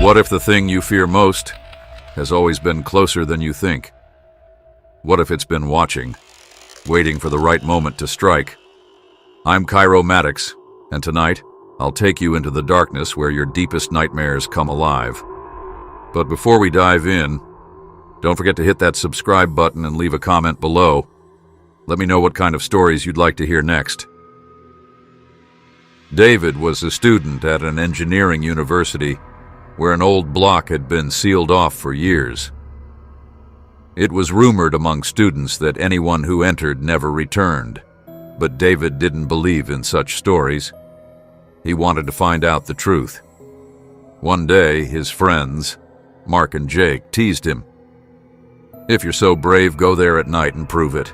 What if the thing you fear most has always been closer than you think? What if it's been watching, waiting for the right moment to strike? I'm Cairo Maddox, and tonight I'll take you into the darkness where your deepest nightmares come alive. But before we dive in, don't forget to hit that subscribe button and leave a comment below. Let me know what kind of stories you'd like to hear next. David was a student at an engineering university where an old block had been sealed off for years. It was rumored among students that anyone who entered never returned, but David didn't believe in such stories. He wanted to find out the truth. One day, his friends, Mark and Jake, teased him. "If you're so brave, go there at night and prove it."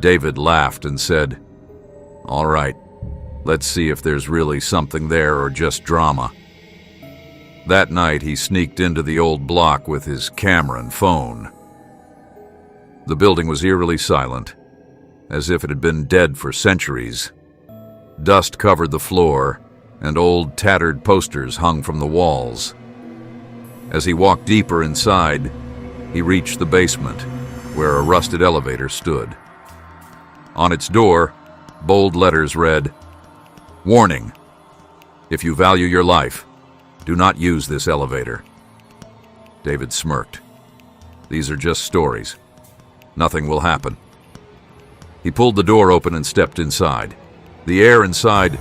David laughed and said, "All right, let's see if there's really something there or just drama." That night, he sneaked into the old block with his camera and phone. The building was eerily silent, as if it had been dead for centuries. Dust covered the floor, and old tattered posters hung from the walls. As he walked deeper inside, he reached the basement, where a rusted elevator stood. On its door, bold letters read, "Warning: if you value your life, do not use this elevator." David smirked. "These are just stories. Nothing will happen." He pulled the door open and stepped inside. The air inside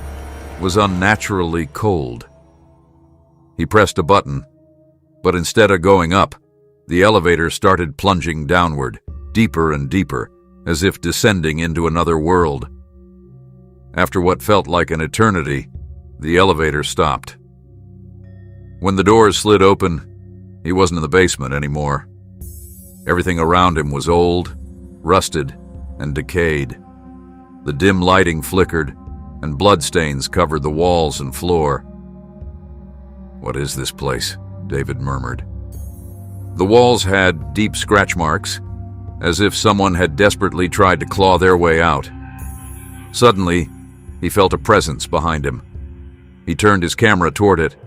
was unnaturally cold. He pressed a button, but instead of going up, the elevator started plunging downward, deeper and deeper, as if descending into another world. After what felt like an eternity, the elevator stopped. When the doors slid open, he wasn't in the basement anymore. Everything around him was old, rusted, and decayed. The dim lighting flickered, and bloodstains covered the walls and floor. "What is this place?" David murmured. The walls had deep scratch marks, as if someone had desperately tried to claw their way out. Suddenly, he felt a presence behind him. He turned his camera toward it.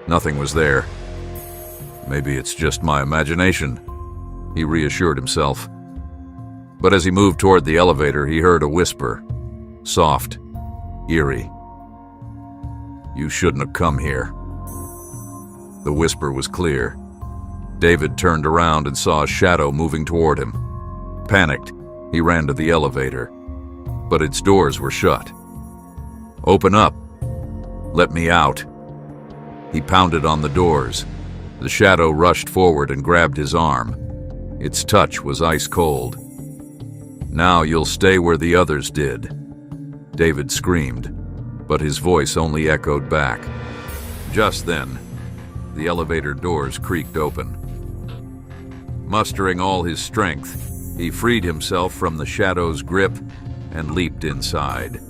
Nothing was there. "Maybe it's just my imagination," he reassured himself. But as he moved toward the elevator, he heard a whisper, soft, eerie. "You shouldn't have come here." The whisper was clear. David turned around and saw a shadow moving toward him. Panicked, he ran to the elevator, but its doors were shut. "Open up. Let me out." He pounded on the doors. The shadow rushed forward and grabbed his arm. Its touch was ice cold. "Now you'll stay where the others did," David screamed, but his voice only echoed back. Just then, the elevator doors creaked open. Mustering all his strength, he freed himself from the shadow's grip and leaped inside.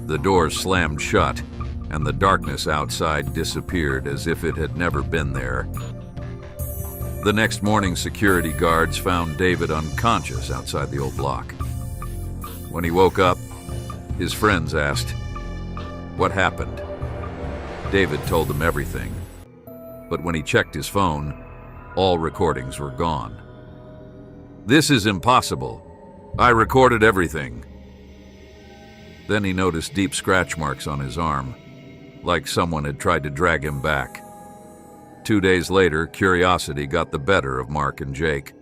The doors slammed shut, and the darkness outside disappeared as if it had never been there. The next morning, security guards found David unconscious outside the old block. When he woke up, his friends asked, "What happened?" David told them everything, but when he checked his phone, all recordings were gone. "This is impossible. I recorded everything." Then he noticed deep scratch marks on his arm, like someone had tried to drag him back. 2 days later, curiosity got the better of Mark and Jake.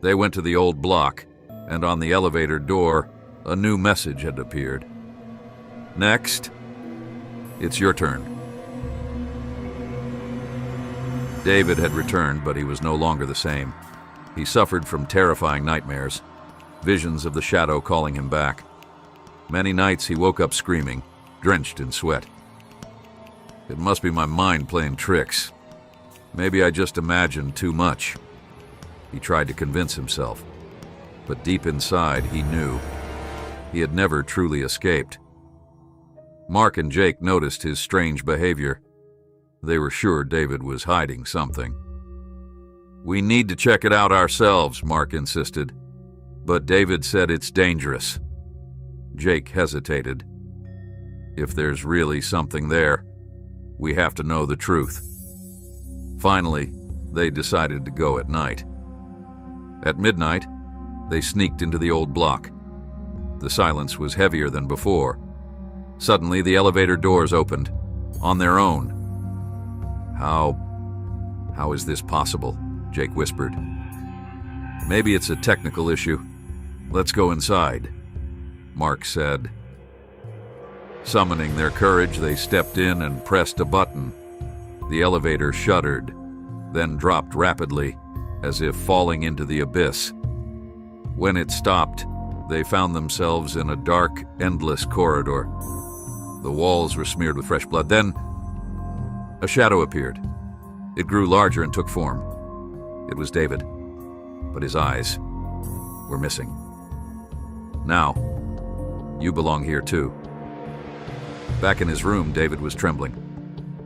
They went to the old block, and on the elevator door, a new message had appeared. "Next, it's your turn." David had returned, but he was no longer the same. He suffered from terrifying nightmares, visions of the shadow calling him back. Many nights he woke up screaming, drenched in sweat. "It must be my mind playing tricks. Maybe I just imagined too much," he tried to convince himself. But deep inside, he knew he had never truly escaped. Mark and Jake noticed his strange behavior. They were sure David was hiding something. "We need to check it out ourselves," Mark insisted. But David said it's dangerous. Jake hesitated. "If there's really something there, we have to know the truth." Finally, they decided to go at night. At midnight, they sneaked into the old block. The silence was heavier than before. Suddenly, the elevator doors opened, on their own. How is this possible? Jake whispered. Maybe it's a technical issue. Let's go inside, Mark said. Summoning their courage, they stepped in and pressed a button. The elevator shuddered, then dropped rapidly, as if falling into the abyss. When it stopped, they found themselves in a dark, endless corridor. The walls were smeared with fresh blood. Then, a shadow appeared. It grew larger and took form. It was David, but his eyes were missing. Now, you belong here too. Back in his room, David was trembling.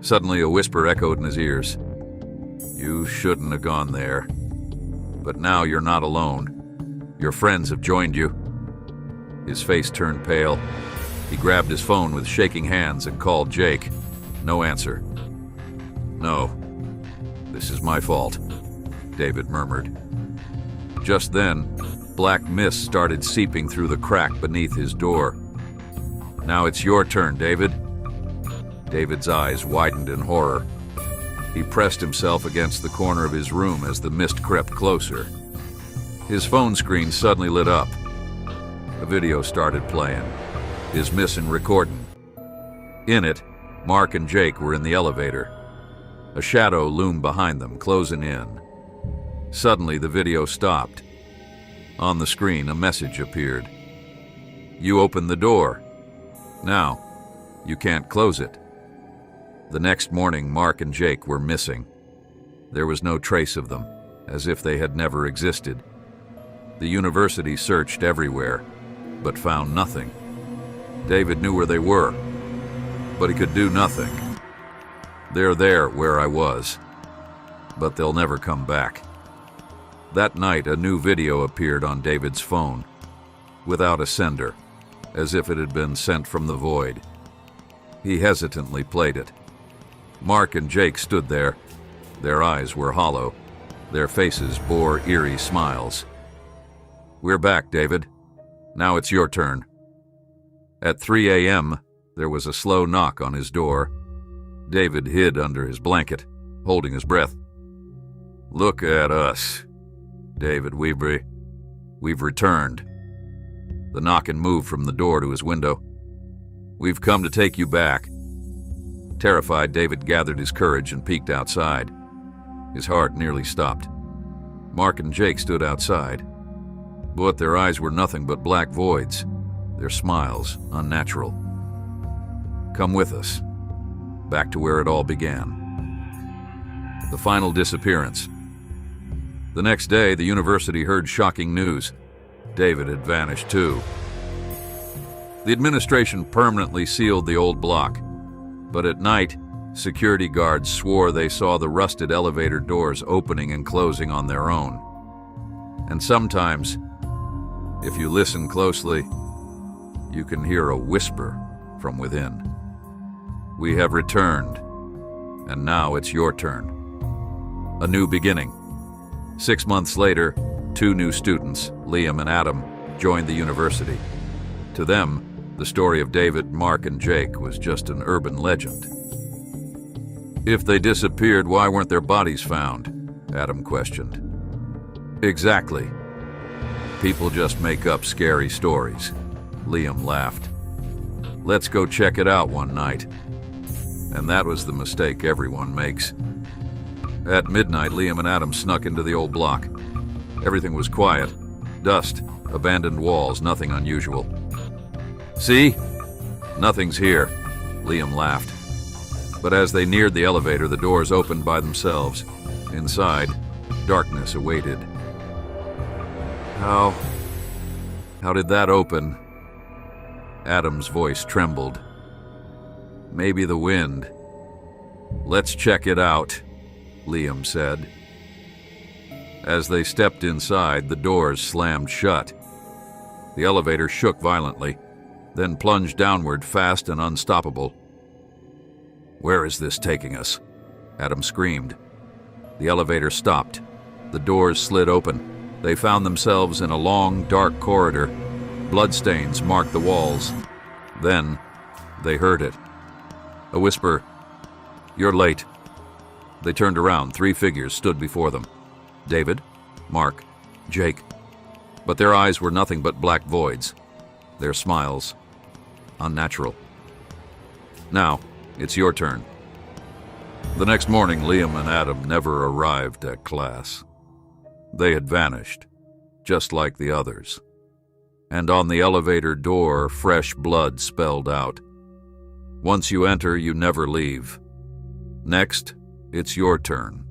Suddenly, a whisper echoed in his ears. You shouldn't have gone there. But now you're not alone. Your friends have joined you. His face turned pale. He grabbed his phone with shaking hands and called Jake. No answer. No, this is my fault, David murmured. Just then, black mist started seeping through the crack beneath his door. Now it's your turn, David. David's eyes widened in horror. He pressed himself against the corner of his room as the mist crept closer. His phone screen suddenly lit up. A video started playing, his missing recording. In it, Mark and Jake were in the elevator. A shadow loomed behind them, closing in. Suddenly, the video stopped. On the screen, a message appeared. You opened the door. Now, you can't close it. The next morning, Mark and Jake were missing. There was no trace of them, as if they had never existed. The university searched everywhere, but found nothing. David knew where they were, but he could do nothing. They're there where I was, but they'll never come back. That night, a new video appeared on David's phone, without a sender, as if it had been sent from the void. He hesitantly played it. Mark and Jake stood there. Their eyes were hollow. Their faces bore eerie smiles. We're back, David. Now it's your turn. At 3 a.m., there was a slow knock on his door. David hid under his blanket, holding his breath. Look at us, David Weebury. We've returned. The knocking moved from the door to his window. We've come to take you back. Terrified, David gathered his courage and peeked outside. His heart nearly stopped. Mark and Jake stood outside, but their eyes were nothing but black voids, their smiles unnatural. Come with us, back to where it all began. The final disappearance. The next day, the university heard shocking news. David had vanished too. The administration permanently sealed the old block, but at night, security guards swore they saw the rusted elevator doors opening and closing on their own. And sometimes, if you listen closely, you can hear a whisper from within. We have returned, and now it's your turn. A new beginning. 6 months later, 2 new students, Liam and Adam, joined the university. To them, the story of David, Mark, and Jake was just an urban legend. If they disappeared, why weren't their bodies found? Adam questioned. Exactly. People just make up scary stories. Liam laughed. Let's go check it out one night. And that was the mistake everyone makes. At midnight, Liam and Adam snuck into the old block. Everything was quiet. Dust, abandoned walls, nothing unusual. See? Nothing's here, Liam laughed. But as they neared the elevator, the doors opened by themselves. Inside, darkness awaited. How did that open? Adam's voice trembled. Maybe the wind. Let's check it out, Liam said. As they stepped inside, the doors slammed shut. The elevator shook violently, then plunged downward fast and unstoppable. Where is this taking us? Adam screamed. The elevator stopped. The doors slid open. They found themselves in a long, dark corridor. Bloodstains marked the walls. Then, they heard it. A whisper, "You're late." They turned around. 3 figures stood before them. David, Mark, Jake. But their eyes were nothing but black voids. Their smiles, unnatural. "Now, it's your turn." The next morning, Liam and Adam never arrived at class. They had vanished, just like the others. And on the elevator door, fresh blood spelled out, "Once you enter, you never leave. Next, it's your turn."